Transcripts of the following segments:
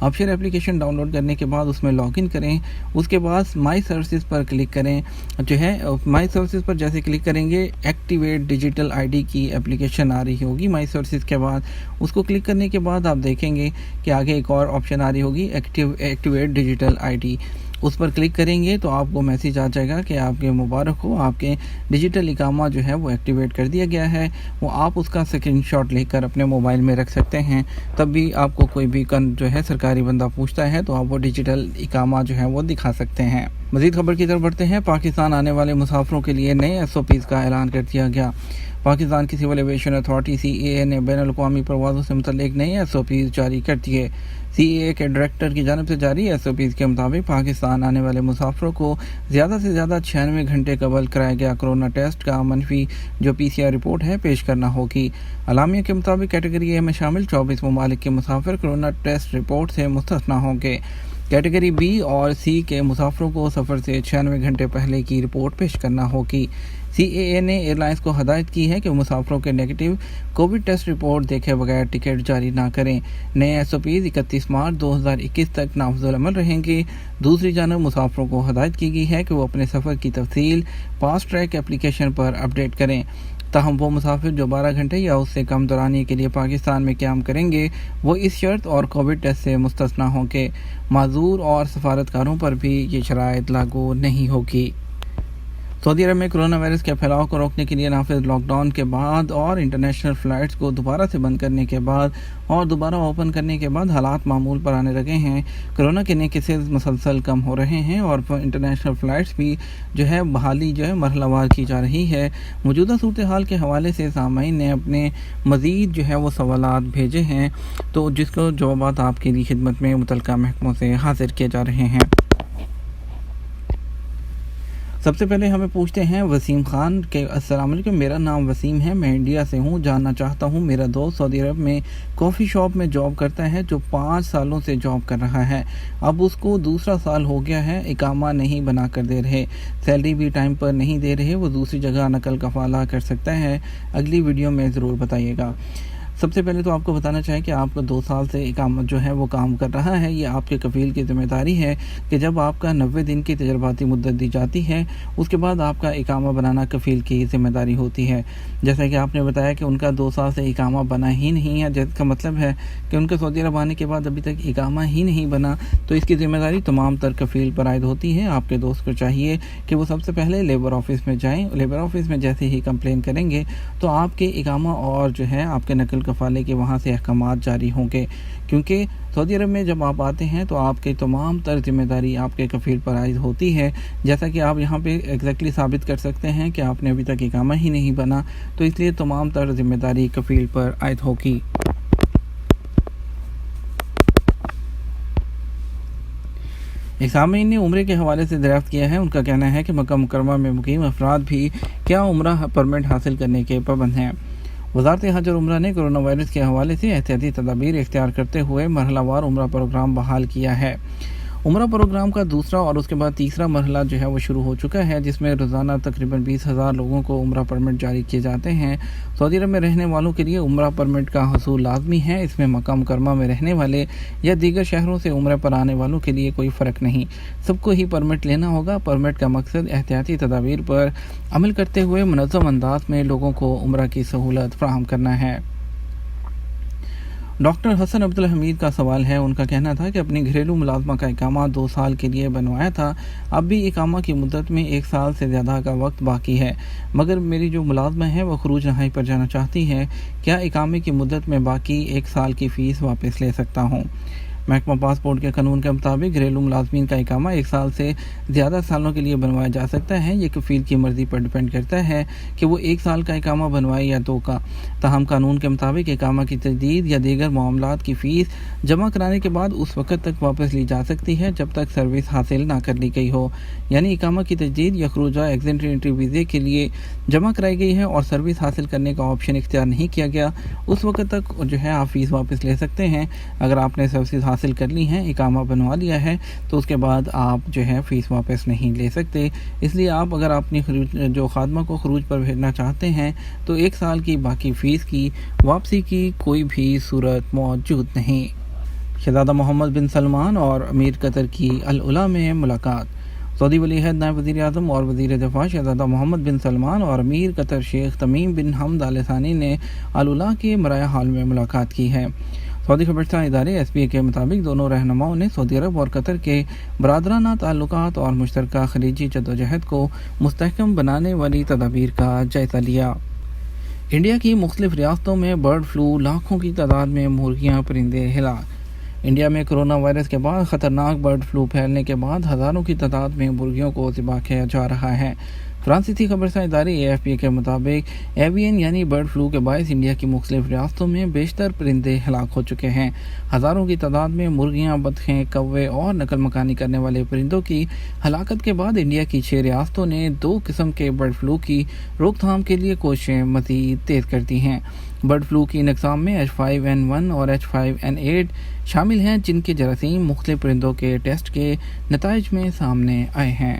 Option application down load کرنے کے بعد اس میں لاگ ان کریں، اس کے بعد مائی سروسز پر کلک کریں، جو ہے مائی سروسز پر جیسے کلک کریں گے ایکٹیویٹ ڈیجیٹل آئی ڈی کی اپلیکیشن آ رہی ہوگی مائی سروسز کے بعد، اس کو کلک کرنے کے بعد آپ دیکھیں گے کہ آگے ایک اور آپشن آ رہی ہوگی ایکٹیویٹ ڈیجیٹل آئی ڈی، اس پر کلک کریں گے تو آپ کو میسیج آ جائے گا کہ آپ کے مبارک ہو، آپ کے ڈیجیٹل اقامہ جو ہے وہ ایکٹیویٹ کر دیا گیا ہے، وہ آپ اس کا اسکرین شاٹ لے کر اپنے موبائل میں رکھ سکتے ہیں، تب بھی آپ کو کوئی بھی جو ہے سرکاری بندہ پوچھتا ہے تو آپ وہ ڈیجیٹل اقامہ جو ہے وہ دکھا سکتے ہیں۔ مزید خبر کی طرف بڑھتے ہیں۔ پاکستان آنے والے مسافروں کے لیے نئے SOPs کا اعلان کر دیا گیا۔ پاکستان کی سول ایویشن اتھارٹی CAA نے بین الاقوامی پروازوں سے متعلق نئے SOPs جاری کر دیے۔ CAA کے ڈائریکٹر کی جانب سے جاری SOPs کے مطابق پاکستان آنے والے مسافروں کو زیادہ سے زیادہ 96 گھنٹے قبل کرایا گیا کورونا ٹیسٹ کا منفی جو PCR رپورٹ ہے پیش کرنا ہوگی۔ اعلامیہ کے مطابق کیٹیگری A میں شامل 24 ممالک کے مسافر کورونا ٹیسٹ رپورٹ سے مستثنیٰ ہوں گے۔ کیٹیگری B اور C کے مسافروں کو سفر سے 96 گھنٹے پہلے کی رپورٹ پیش کرنا ہوگی۔ CAA نے ایئر لائنز کو ہدایت کی ہے کہ وہ مسافروں کے نیگیٹو کووڈ ٹیسٹ رپورٹ دیکھے بغیر ٹکٹ جاری نہ کریں۔ نئے SOPs 31 مارچ 2021 تک نافذ العمل رہیں گے۔ دوسری جانب مسافروں کو ہدایت کی گئی ہے کہ وہ اپنے سفر کی تفصیل فاسٹ ٹریک اپلیکیشن پر اپڈیٹ کریں۔ تاہم وہ مسافر جو 12 گھنٹے یا اس سے کم دورانیے کے لیے پاکستان میں قیام کریں گے وہ اس شرط اور کووڈ ٹیسٹ سے مستثنیٰ ہوں گے۔ معذور اور سفارتکاروں پر بھی یہ شرائط لاگو نہیں ہوگی۔ سعودی عرب میں کرونا وائرس کے پھیلاؤ کو روکنے کے لیے نافذ لاک ڈاؤن کے بعد اور انٹرنیشنل فلائٹس کو دوبارہ سے بند کرنے کے بعد اور دوبارہ اوپن کرنے کے بعد حالات معمول پر آنے لگے ہیں۔ کرونا کے نئے کیسز مسلسل کم ہو رہے ہیں اور انٹرنیشنل فلائٹس بھی جو ہے بحالی جو ہے مرحلہ وار کی جا رہی ہے۔ موجودہ صورتحال کے حوالے سے سامعین نے اپنے مزید جو ہے وہ سوالات بھیجے ہیں تو جس کو جوابات آپ کی خدمت میں متعلقہ محکموں سے حاضر کیے جا رہے ہیں۔ سب سے پہلے ہمیں پوچھتے ہیں وسیم خان کہ السلام علیکم، میرا نام وسیم ہے، میں انڈیا سے ہوں، جاننا چاہتا ہوں میرا دوست سعودی عرب میں کافی شاپ میں جاب کرتا ہے جو 5 سالوں سے جاب کر رہا ہے، اب اس کو دوسرا سال ہو گیا ہے، اقامہ نہیں بنا کر دے رہے، سیلری بھی ٹائم پر نہیں دے رہے، وہ دوسری جگہ نقل کفالہ کر سکتا ہے؟ اگلی ویڈیو میں ضرور بتائیے گا۔ سب سے پہلے تو آپ کو بتانا چاہے کہ آپ کا 2 سال سے اقامت جو ہے وہ کام کر رہا ہے، یہ آپ کے کفیل کی ذمہ داری ہے کہ جب آپ کا 90 دن کی تجرباتی مدت دی جاتی ہے اس کے بعد آپ کا اقامہ بنانا کفیل کی ذمہ داری ہوتی ہے۔ جیسا کہ آپ نے بتایا کہ ان کا 2 سال سے اقامہ بنا ہی نہیں ہے، جس کا مطلب ہے کہ ان کا سعودی عرب آنے کے بعد ابھی تک اقامہ ہی نہیں بنا، تو اس کی ذمہ داری تمام تر کفیل پر عائد ہوتی ہے۔ آپ کے دوست کو چاہیے کہ وہ سب سے پہلے لیبر آفس میں جائیں، لیبر آفس میں جیسے ہی کمپلین کریں گے تو آپ کے اقامہ اور جو ہے آپ کے نقل کفالے کے وہاں سے احکامات جاری ہوں گے، کیونکہ سعودی عرب میں جب آپ آتے ہیں تو آپ کے تمام تر ذمہ داری آپ کے کفیل پر عائد ہوتی ہے۔ جیسا کہ آپ یہاں پہ ایگزیکٹلی ثابت کر سکتے ہیں کہ آپ نے ابھی تک اقامہ ہی نہیں بنا، تو اس لیے تمام تر ذمہ داری کفیل پر عائد ہوگی۔ ایک سامعین نے عمرے کے حوالے سے دریافت کیا ہے، ان کا کہنا ہے کہ مکہ مکرمہ میں مقیم افراد بھی کیا عمرہ پرمٹ حاصل کرنے کے پابند ہیں؟ وزارت حج اور عمرہ نے کرونا وائرس کے حوالے سے احتیاطی تدابیر اختیار کرتے ہوئے مرحلہ وار عمرہ پروگرام بحال کیا ہے۔ عمرہ پروگرام کا دوسرا اور اس کے بعد تیسرا مرحلہ جو ہے وہ شروع ہو چکا ہے، جس میں روزانہ تقریباً 20,000 لوگوں کو عمرہ پرمٹ جاری کیے جاتے ہیں۔ سعودی عرب میں رہنے والوں کے لیے عمرہ پرمٹ کا حصول لازمی ہے، اس میں مکہ مکرمہ میں رہنے والے یا دیگر شہروں سے عمرہ پر آنے والوں کے لیے کوئی فرق نہیں، سب کو ہی پرمٹ لینا ہوگا۔ پرمٹ کا مقصد احتیاطی تدابیر پر عمل کرتے ہوئے منظم انداز میں لوگوں کو عمرہ کی سہولت فراہم کرنا ہے۔ ڈاکٹر حسن عبدالحمید کا سوال ہے، ان کا کہنا تھا کہ اپنی گھریلو ملازمہ کا اقامہ 2 سال کے لیے بنوایا تھا، اب بھی اقامہ کی مدت میں 1 سال سے زیادہ کا وقت باقی ہے، مگر میری جو ملازمہ ہے وہ خروج رہائی پر جانا چاہتی ہے، کیا اقامے کی مدت میں باقی 1 سال کی فیس واپس لے سکتا ہوں؟ محکمہ پاسپورٹ کے قانون کے مطابق گھریلو ملازمین کا اقامہ 1 سال سے زیادہ سالوں کے لیے بنوایا جا سکتا ہے، یہ کفیل کی مرضی پر ڈیپینڈ کرتا ہے کہ وہ 1 سال کا اقامہ بنوائے یا 2 کا۔ تاہم قانون کے مطابق اقامہ کی تجدید یا دیگر معاملات کی فیس جمع کرانے کے بعد اس وقت تک واپس لی جا سکتی ہے جب تک سروس حاصل نہ کر لی گئی ہو، یعنی اقامہ کی تجدید یا خروجہ ایگزنٹری ویزے کے لیے جمع کرائی گئی ہے اور سروس حاصل کرنے کا آپشن اختیار نہیں کیا گیا، اس وقت تک جو ہے آپ فیس واپس لے سکتے ہیں۔ اگر آپ نے سروس حاصل کر لی ہے، اقامہ بنوا لیا ہے، تو اس کے بعد آپ جو ہے فیس واپس نہیں لے سکتے۔ اس لیے آپ اگر اپنی جو خادمہ کو خروج پر بھیجنا چاہتے ہیں تو 1 سال کی باقی فیس کی واپسی کی کوئی بھی صورت موجود نہیں۔ شہزادہ محمد بن سلمان اور امیر قطر کی العلا میں ملاقات۔ سعودی ولی عہد نائب وزیر اعظم اور وزیر دفاع شہزادہ محمد بن سلمان اور امیر قطر شیخ تمیم بن حمد آل ثانی نے العلا کے مرایا ہال میں ملاقات کی ہے۔ سعودی خبررساں ادارے ایس پی اے کے مطابق دونوں رہنماؤں نے سعودی عرب اور قطر کے برادرانہ تعلقات اور مشترکہ خلیجی جدوجہد کو مستحکم بنانے والی تدابیر کا جائزہ لیا۔ انڈیا کی مختلف ریاستوں میں برڈ فلو، لاکھوں کی تعداد میں مرغیاں پرندے ہلاک۔ انڈیا میں کرونا وائرس کے بعد خطرناک برڈ فلو پھیلنے کے بعد ہزاروں کی تعداد میں مرغیوں کو ذبح کیا جا رہا ہے۔ فرانسیسی خبررساں ادارے اے ایف پی کے مطابق ایوین یعنی برڈ فلو کے باعث انڈیا کی مختلف ریاستوں میں بیشتر پرندے ہلاک ہو چکے ہیں۔ ہزاروں کی تعداد میں مرغیاں، بطخیں، کوے اور نقل مکانی کرنے والے پرندوں کی ہلاکت کے بعد انڈیا کی 6 ریاستوں نے 2 قسم کے برڈ فلو کی روک تھام کے لیے کوششیں مزید تیز کر دی ہیں۔ برڈ فلو کی ان اقسام میں H5N1 اور H5N8 شامل ہیں، جن کے جراثیم مختلف پرندوں کے ٹیسٹ کے نتائج میں سامنے آئے ہیں۔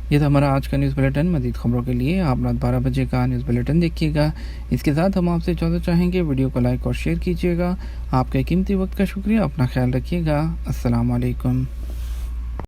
یہ تھا ہمارا آج کا نیوز بلیٹن۔ مزید خبروں کے لیے آپ رات 12 بجے کا نیوز بلیٹن دیکھیے گا۔ اس کے ساتھ ہم آپ سے اجازت چاہیں گے، ویڈیو کو لائک اور شیئر کیجیے گا۔ آپ کے قیمتی وقت کا شکریہ، اپنا خیال رکھیے گا۔ السلام علیکم۔